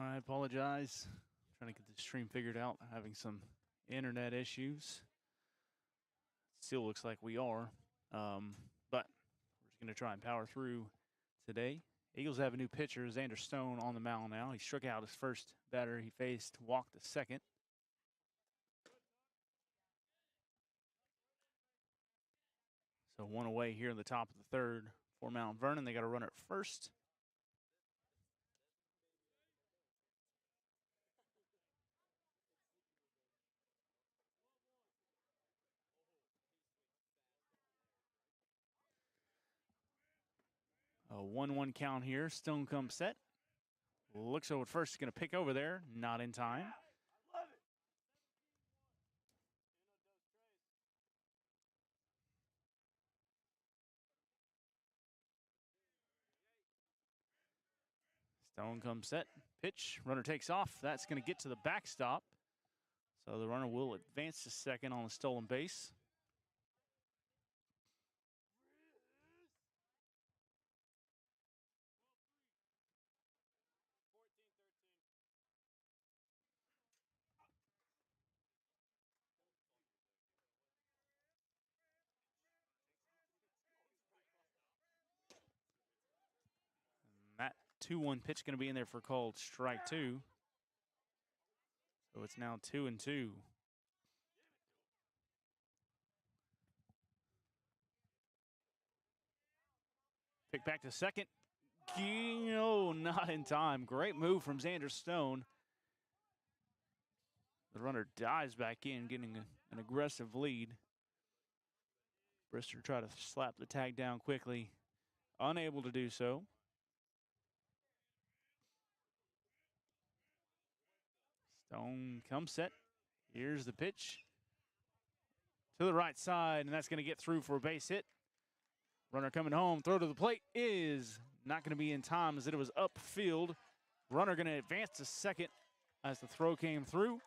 I apologize. Trying to get the stream figured out. Having some internet issues. Still looks like we are. But we're just going to try and power through today. Eagles have a new pitcher, Xander Stone, on the mound now. He struck out his first batter he faced, walked the second. So one away here in the top of the third for Mount Vernon. They got a runner at first. A 1-1 count here. Stone comes set. Looks over at first. Going to pick over there. Not in time. Stone comes set. Pitch. Runner takes off. That's going to get to the backstop. So the runner will advance to second on a stolen base. That 2-1 pitch going to be in there for called strike two. So it's now 2-2. Pick back to second. Oh, not in time. Great move from Xander Stone. The runner dives back in, getting an aggressive lead. Brister tried to slap the tag down quickly. Unable to do so. Stone comes set. Here's the pitch. To the right side, and that's going to get through for a base hit. Runner coming home. Throw to the plate is not going to be in time as it was upfield. Runner going to advance to second as the throw came through.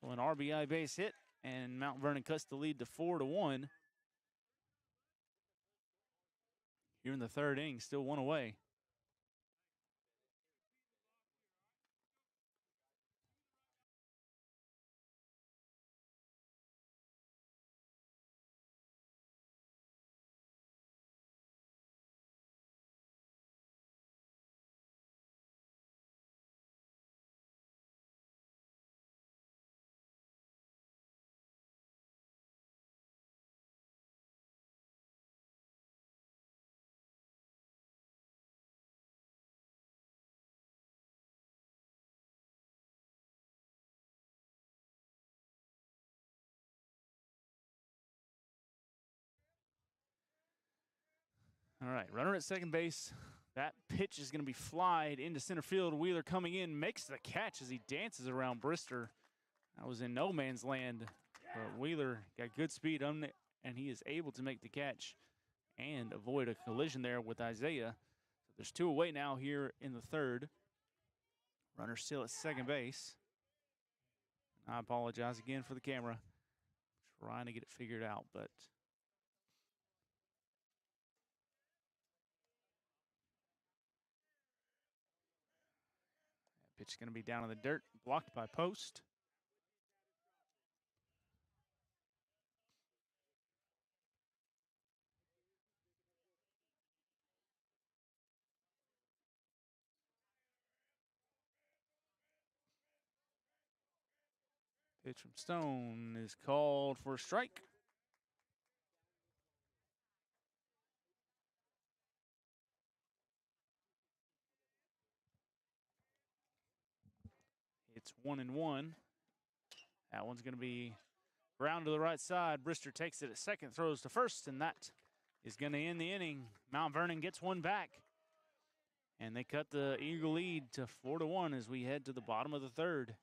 So an RBI base hit, and Mount Vernon cuts the lead to 4-1. Here in the third inning, still one away. All right, runner at second base. That pitch is going to be flied into center field. Wheeler coming in, makes the catch as he dances around Brister. That was in no man's land. But Wheeler got good speed on it, and he is able to make the catch and avoid a collision there with Isaiah. So there's two away now here in the third. Runner still at second base. I apologize again for the camera. Trying to get it figured out, but pitch is going to be down in the dirt, blocked by post. Pitch from Stone is called for a strike. It's 1-1. That one's going to be ground to the right side. Brister takes it at second, throws to first, and that is going to end the inning. Mount Vernon gets one back, and they cut the Eagle lead to 4-1 as we head to the bottom of the third.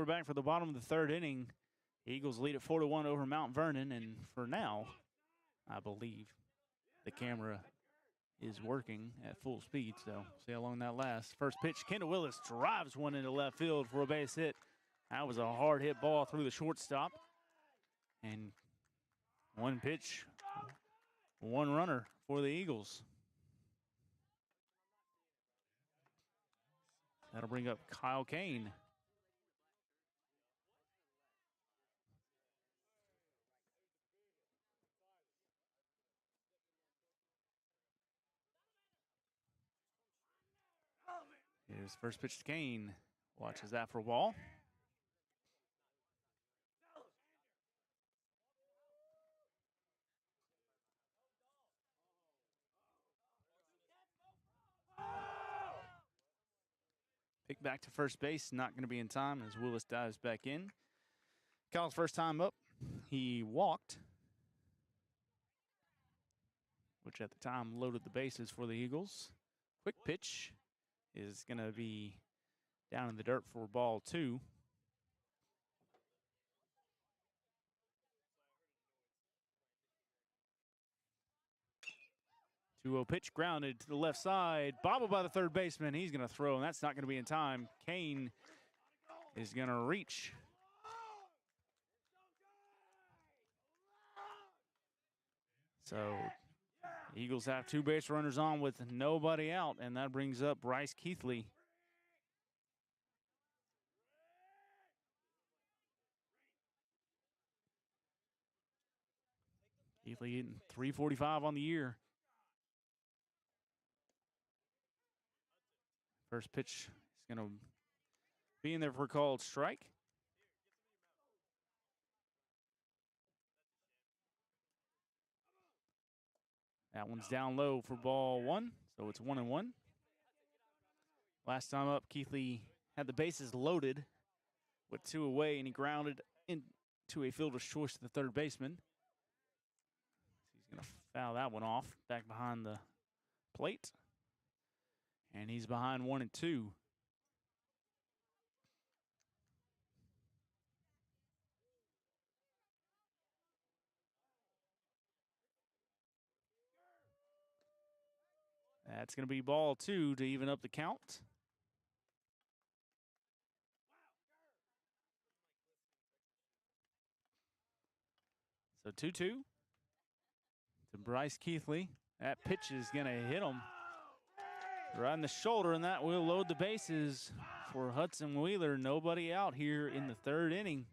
we're back for the bottom of the third inning. Eagles lead at 4-1 over Mount Vernon, and for now, I believe the camera is working at full speed, so see how long that lasts. First pitch, Kendall Willis drives one into left field for a base hit. That was a hard hit ball through the shortstop. And one pitch, one runner for the Eagles. That'll bring up Kyle Kane. Here's first pitch to Kane. Watches that for a ball. Pick back to first base, not going to be in time as Willis dives back in. Kyle's first time up, he walked, which at the time loaded the bases for the Eagles. Quick pitch is going to be down in the dirt for ball 2. 2-0 pitch grounded to the left side. Bobbled by the third baseman. He's going to throw, and that's not going to be in time. Kane is going to reach. So Eagles have 2 base runners on with nobody out, and that brings up Bryce Keithley. Keithley hitting .345 on the year. First pitch is going to be in there for a called strike. That one's down low for ball 1, so it's 1-1. Last time up, Keithley had the bases loaded with 2 away, and he grounded into a fielder's choice to the third baseman. He's going to foul that one off back behind the plate. And he's behind 1-2. That's going to be ball 2 to even up the count. So 2-2 to Bryce Keithley. That pitch is going to hit him right in the shoulder, and that will load the bases for Hudson Wheeler. Nobody out here in the third inning.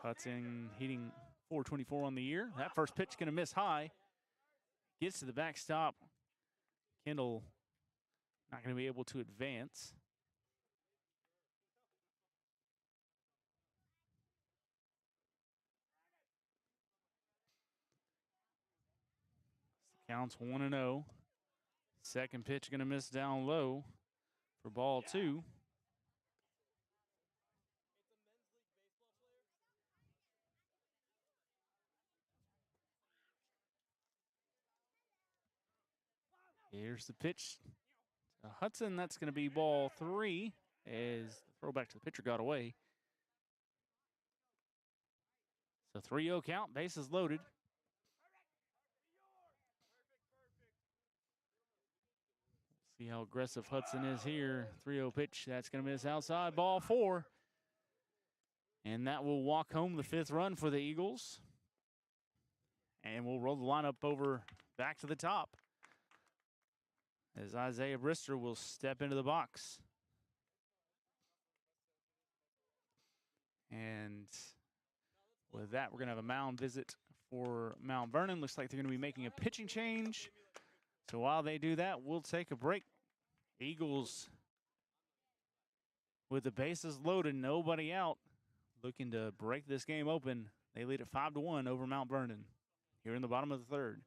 Hudson hitting .424 on the year. That first pitch going to miss high. Gets to the backstop. Kendall not going to be able to advance. Counts 1-0. Second pitch going to miss down low for ball 2. Here's the pitch to Hudson. That's going to be ball 3 as the throwback to the pitcher got away. So 3-0 count, bases loaded. See how aggressive Hudson is here. 3-0 pitch, that's going to miss outside, ball 4. And that will walk home the 5th run for the Eagles. And we'll roll the lineup over back to the top as Isaiah Brister will step into the box. And with that, we're going to have a mound visit for Mount Vernon. Looks like they're going to be making a pitching change. So while they do that, we'll take a break. Eagles with the bases loaded, nobody out, looking to break this game open. They lead at 5-1 over Mount Vernon here in the bottom of the third.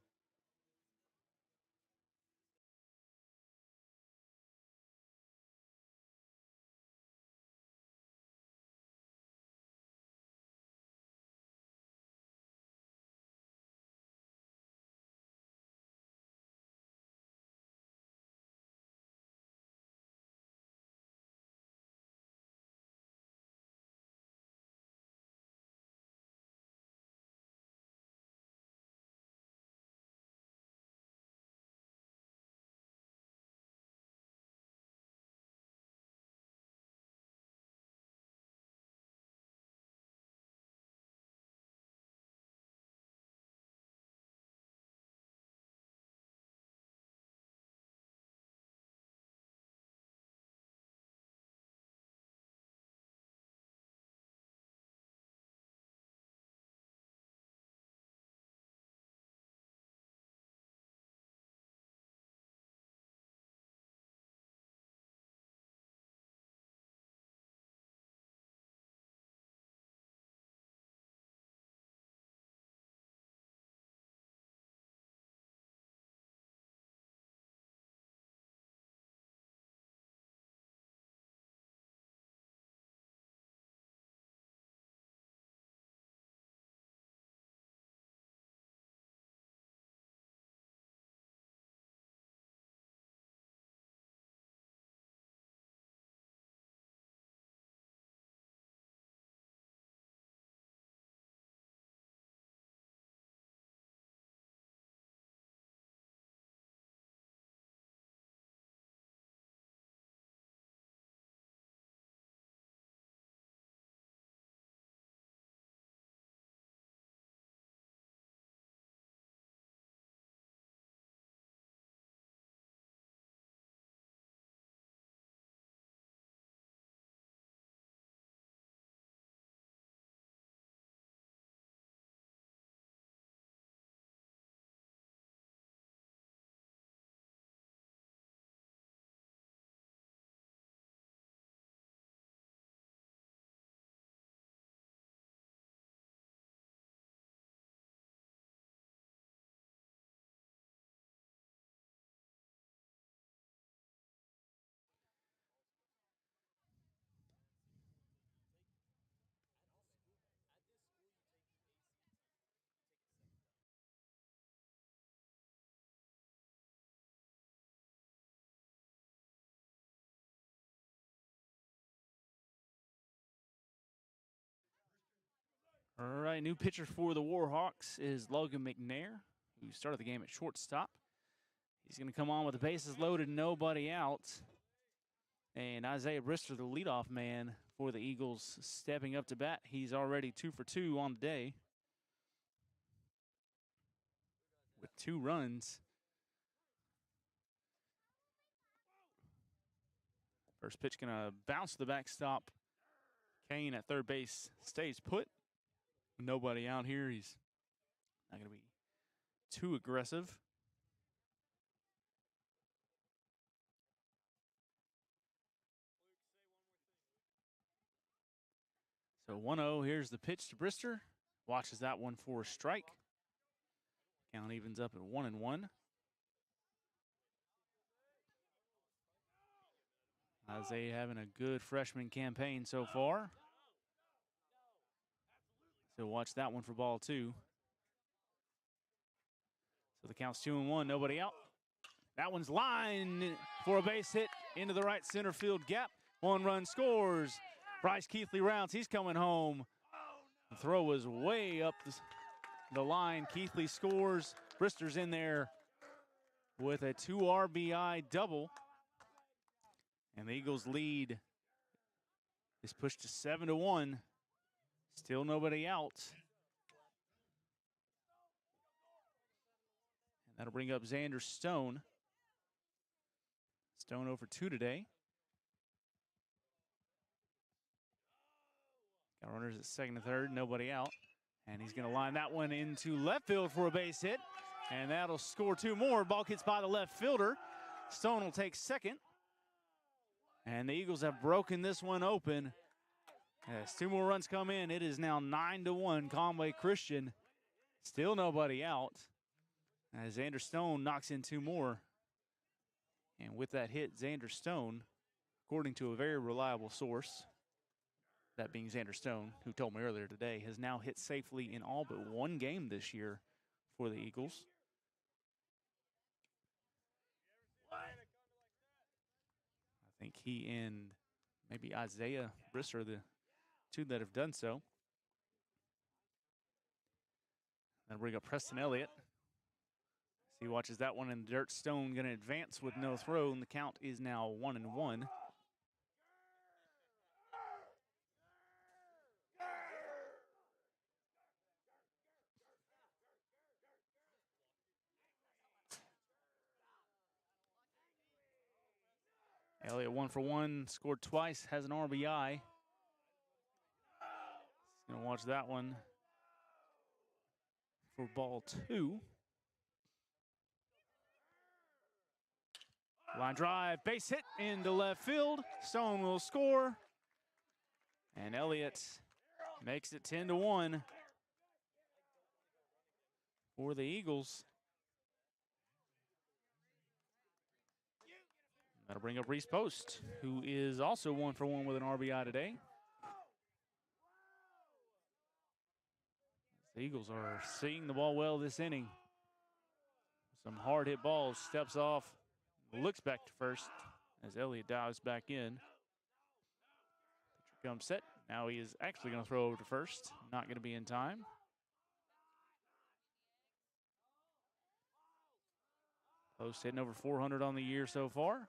All right, new pitcher for the Warhawks is Logan McNair, who started the game at shortstop. He's going to come on with the bases loaded, nobody out. And Isaiah Brister, the leadoff man for the Eagles, stepping up to bat. He's already 2 for 2 on the day with 2 runs. First pitch going to bounce to the backstop. Kane at third base stays put. Nobody out here. He's not going to be too aggressive. So 1-0, here's the pitch to Brister. Watches that one for a strike. Count evens up at 1-1. Isaiah having a good freshman campaign so far. So watch that one for ball 2. So the count's 2-1, nobody out. That one's lined for a base hit into the right center field gap. 1 run scores. Bryce Keithley rounds, he's coming home. The throw was way up the line. Keithley scores. Brister's in there with a 2 RBI double. And the Eagles' lead is pushed to 7-1. Still nobody out. And that'll bring up Xander Stone. Stone over 2 today. Got runners at second and third, nobody out. And he's going to line that one into left field for a base hit. And that'll score 2 more. Ball hits by the left fielder. Stone will take second. And the Eagles have broken this one open. As 2 more runs come in, it is now 9-1 Conway Christian. Still nobody out. As Xander Stone knocks in 2 more. And with that hit, Xander Stone, according to a very reliable source, that being Xander Stone, who told me earlier today, has now hit safely in all but 1 game this year for the Eagles. I think he and maybe Isaiah Brister are the 2 that have done so. That'll bring up Preston Elliott. He watches that one in the dirt. Stone going to advance with no throw, and the count is now 1-1. Elliott 1 for 1, scored twice, has an RBI. He's going to watch that one for ball 2. Line drive, base hit into left field. Stone will score. And Elliott makes it 10-1 for the Eagles. That'll bring up Reese Post, who is also 1 for 1 with an RBI today. The Eagles are seeing the ball well this inning. Some hard hit balls, steps off, looks back to first as Elliott dives back in. Pitcher comes set. Now he is actually going to throw over to first. Not going to be in time. Post hitting over 400 on the year so far.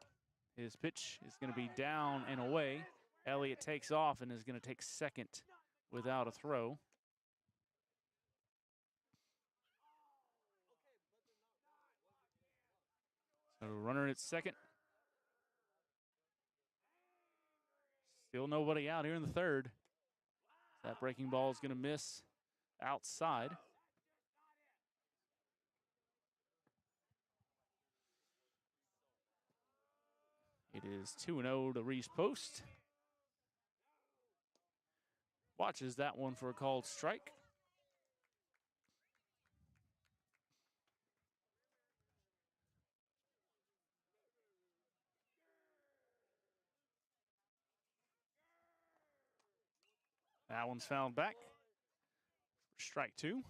His pitch is going to be down and away. Elliott takes off and is going to take second without a throw. So runner at second. Still nobody out here in the third. That breaking ball is going to miss outside. It is 2-0 to Reese Post. Watches that one for a called strike. That one's fouled back for strike 2.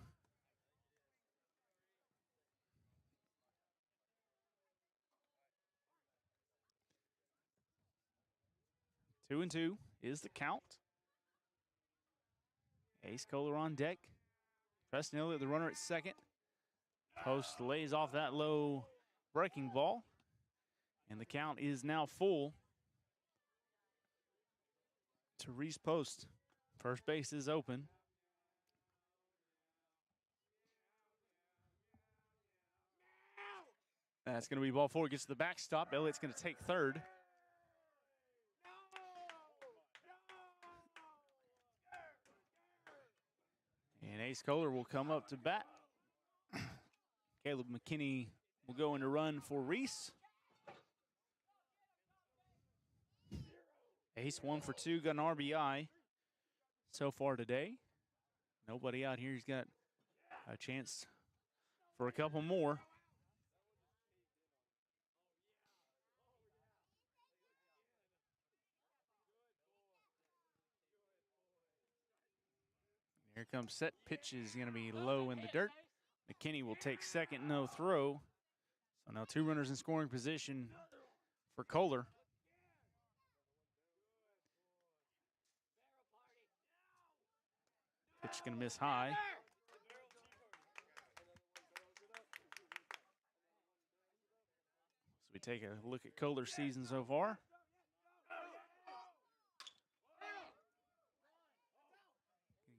Two and 2 is the count. Ace Kohler on deck. Vernon-Enola, the runner at second. Post lays off that low breaking ball. And the count is now full to Reese Post. First base is open. That's going to be ball four. Gets to the backstop. Elliott's going to take third. And Ace Kohler will come up to bat. Caleb McKinney will go into run for Reese. Ace 1 for 2, got an RBI so far today. Nobody out here. He's got a chance for a couple more. Here comes set. Pitch is going to be low in the dirt. McKinney will take second, no throw. So now 2 runners in scoring position for Kohler. Pitch going to miss high. So we take a look at Kohler's season so far.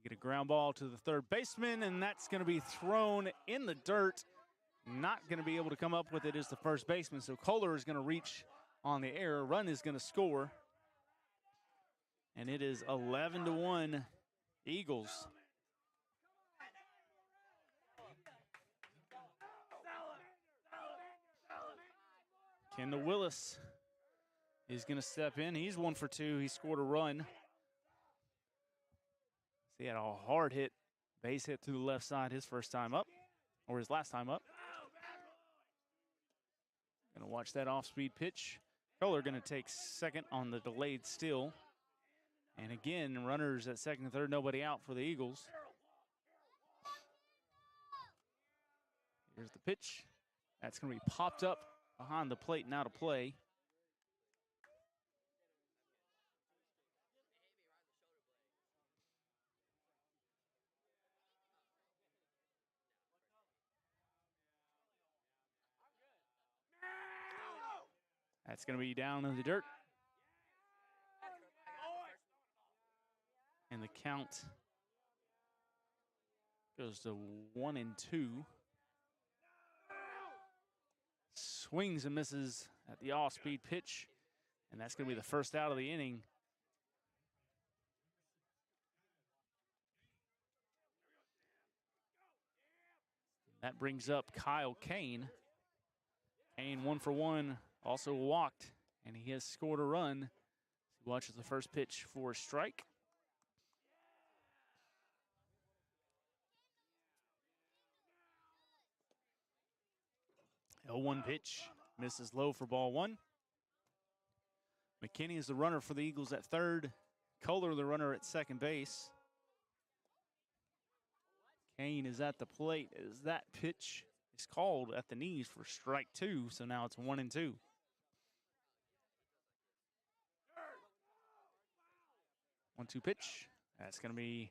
Get a ground ball to the third baseman, and that's going to be thrown in the dirt. Not going to be able to come up with it as the first baseman. So Kohler is going to reach on the air. Run is going to score. And it is 11-1 Eagles. Kendall Willis is going to step in. He's 1 for 2. He scored a run. He had a hard hit, base hit to the left side his first time up, or his last time up. Gonna watch that off-speed pitch. Kohler gonna take second on the delayed steal. And again, runners at second and third, nobody out for the Eagles. Here's the pitch. That's gonna be popped up behind the plate and out of play. That's going to be down in the dirt. And the count goes to 1-2. Swings and misses at the off-speed pitch. And that's going to be the first out of the inning. That brings up Kyle Kane. Kane 1 for 1. Also walked, and he has scored a run. He watches the first pitch for a strike. A 0-1 pitch, misses low for ball 1. McKinney is the runner for the Eagles at third. Kohler the runner at second base. Kane is at the plate as that pitch is called at the knees for strike 2, so now it's 1-2. One-two pitch. That's going to be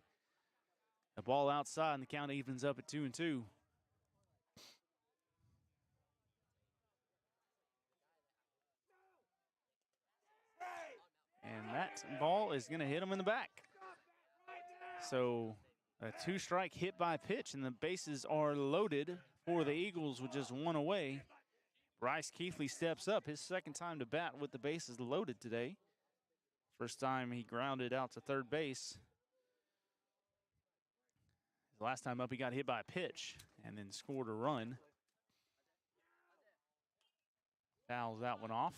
a ball outside, and the count evens up at 2-2. And that ball is going to hit him in the back. So a 2-strike hit by pitch, and the bases are loaded for the Eagles with just 1 away. Bryce Keithley steps up, his second time to bat with the bases loaded today. First time he grounded out to third base. His last time up, he got hit by a pitch and then scored a run. Fouls that one off.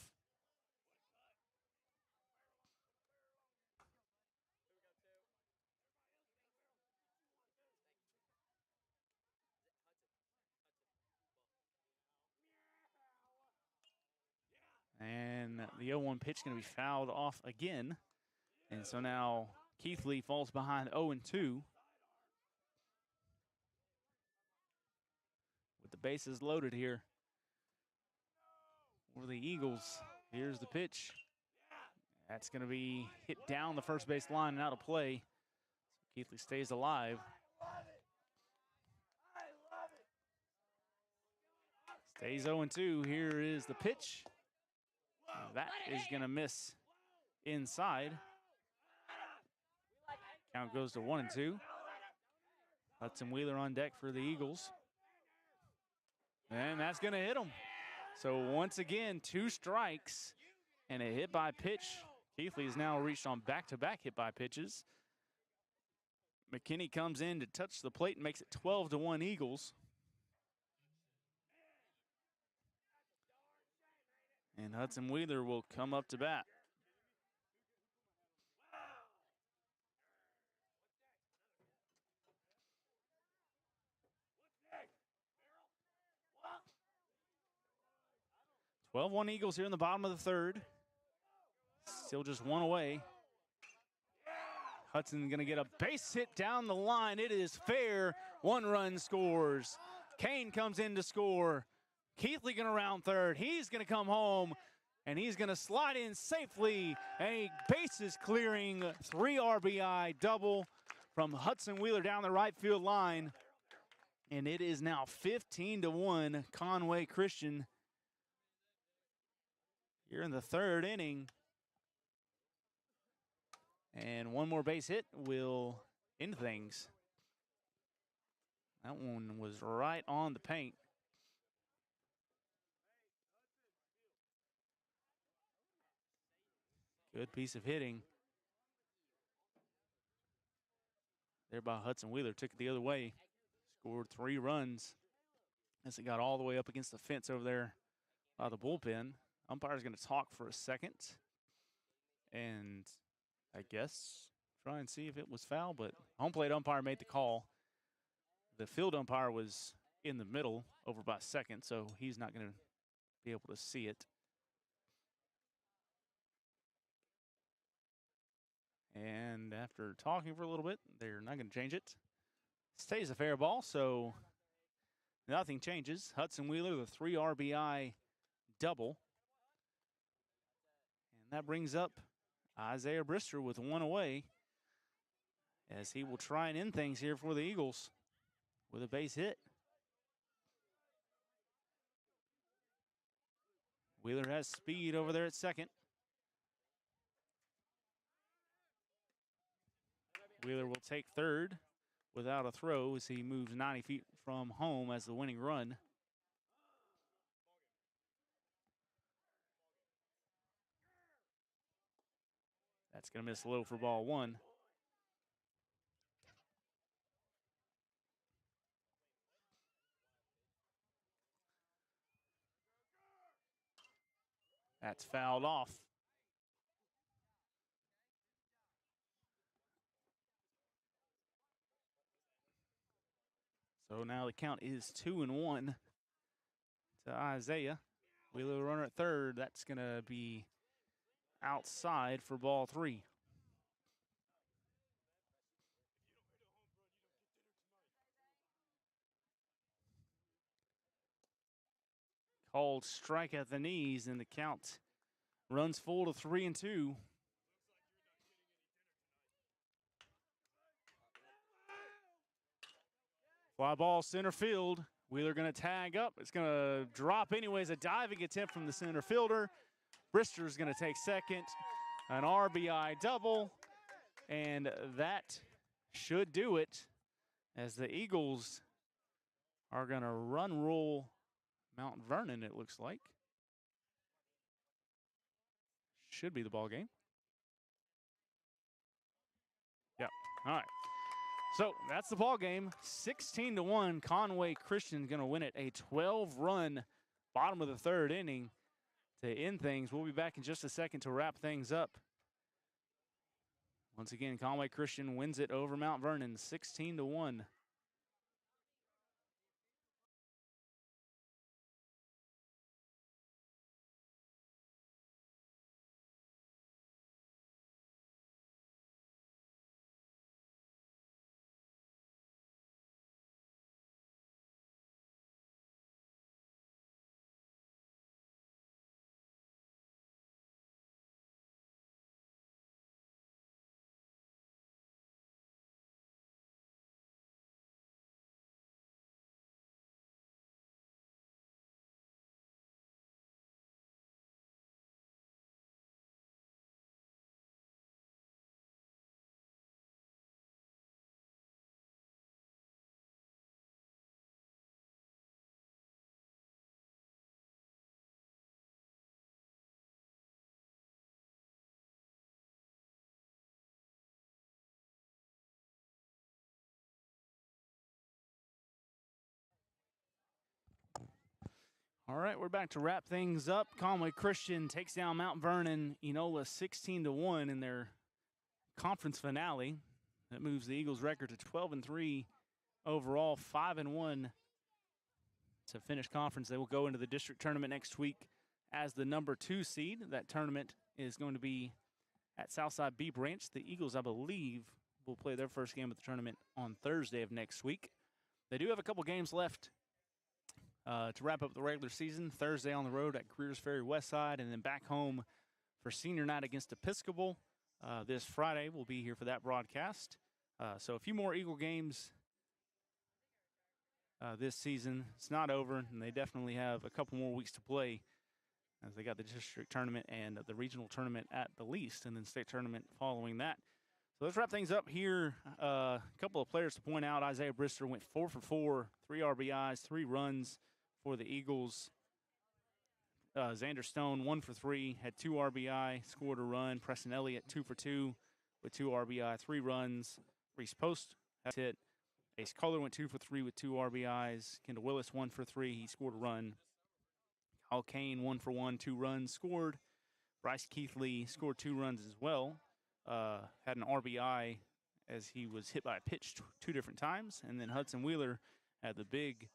And the 0-1 pitch going to be fouled off again. And so now Keithley falls behind 0-2. With the bases loaded here for the Eagles. Here's the pitch. That's going to be hit down the first base line and out of play. Keithley stays alive. Stays 0-2. Here is the pitch. That is going to miss inside. Count goes to 1-2. Hudson Wheeler on deck for the Eagles. And that's going to hit him. So once again, 2 strikes and a hit by pitch. Keithley has now reached on back-to-back hit by pitches. McKinney comes in to touch the plate and makes it 12-1 Eagles. And Hudson Wheeler will come up to bat. "12-1 Eagles here in the bottom of the third. Still just 1 away. Hudson going to get a base hit down the line. It is fair. 1 run scores. Kane comes in to score. Keithley going to round third. He's going to come home, and he's going to slide in safely. A bases clearing 3 RBI double from Hudson Wheeler down the right field line. And it is now 15-1 Conway Christian here in the third inning. And 1 more base hit will end things. That one was right on the paint. Good piece of hitting there by Hudson Wheeler. Took it the other way. Scored 3 runs as it got all the way up against the fence over there by the bullpen. Umpire's going to talk for a second. And I guess try and see if it was foul, but home plate umpire made the call. The field umpire was in the middle over by second, so he's not going to be able to see it. And after talking for a little bit, they're not going to change it. Stays a fair ball, so nothing changes. Hudson Wheeler, the 3 RBI double. And that brings up Isaiah Brister with 1 away, as he will try and end things here for the Eagles with a base hit. Wheeler has speed over there at second. Wheeler will take third without a throw as he moves 90 feet from home as the winning run. That's going to miss low for ball 1. That's fouled off. So now the count is 2-1 to Isaiah. Wheeler runner at third. That's going to be outside for ball 3. Called strike at the knees, and the count runs full to 3-2. Fly ball center field. Wheeler going to tag up. It's going to drop anyways. A diving attempt from the center fielder. Brister's going to take second. An RBI double. And that should do it, as the Eagles are going to run roll Mount Vernon, it looks like. Should be the ball game. Yep. All right. So that's the ball game. 16-1. Conway Christian going to win it. A 12-run bottom of the third inning to end things. We'll be back in just a second to wrap things up. Once again, Conway Christian wins it over Mount Vernon, 16-1. All right, we're back to wrap things up. Conway Christian takes down Mount Vernon-Enola 16-1 in their conference finale. That moves the Eagles' record to 12-3 overall, 5-1 to finish conference. They will go into the district tournament next week as the number 2 seed. That tournament is going to be at Southside B Branch. The Eagles, I believe, will play their first game of the tournament on Thursday of next week. They do have a couple games left to wrap up the regular season. Thursday on the road at Greers Ferry Westside, and then back home for senior night against Episcopal. This Friday we'll be here for that broadcast. So a few more Eagle games this season. It's not over, and they definitely have a couple more weeks to play as they got the district tournament and the regional tournament at the least, and then state tournament following that. So let's wrap things up here. A couple of players to point out. Isaiah Brister went 4 for 4, 3 RBIs, 3 runs for the Eagles. Xander Stone, 1 for 3, had 2 RBI, scored a run. Preston Elliott, 2 for 2 with 2 RBI, 3 runs. Reese Post has hit. Ace Kohler went 2 for 3 with 2 RBIs. Kendall Willis, 1 for 3, he scored a run. Kyle Kane, 1 for 1, 2 runs, scored. Bryce Keithley scored 2 runs as well. Had an RBI as he was hit by a pitch 2 different times. And then Hudson Wheeler had the big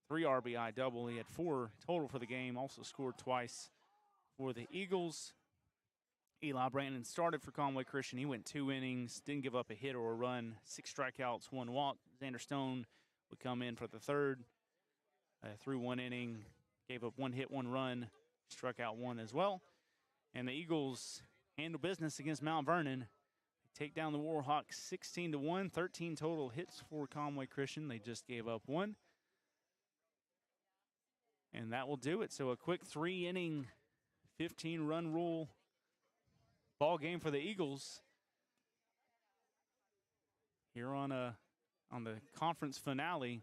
3 RBI double. He had 4 total for the game, also scored twice for the Eagles. Eli Brandon started for Conway Christian. He went 2 innings, didn't give up a hit or a run, 6 strikeouts, 1 walk. Xander Stone would come in for the third, through 1 inning, gave up 1 hit, 1 run, struck out 1 as well. And the Eagles handle business against Mount Vernon. They take down the Warhawks 16-1, 13 total hits for Conway Christian. They just gave up 1. And that will do it. So a quick 3-inning, 15-run rule ball game for the Eagles here on the conference finale.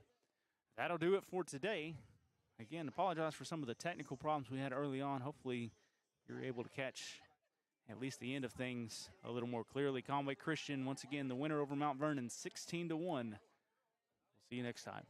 That'll do it for today. Again, apologize for some of the technical problems we had early on. Hopefully you're able to catch at least the end of things a little more clearly. Conway Christian, once again, the winner over Mount Vernon, 16-1. We'll see you next time.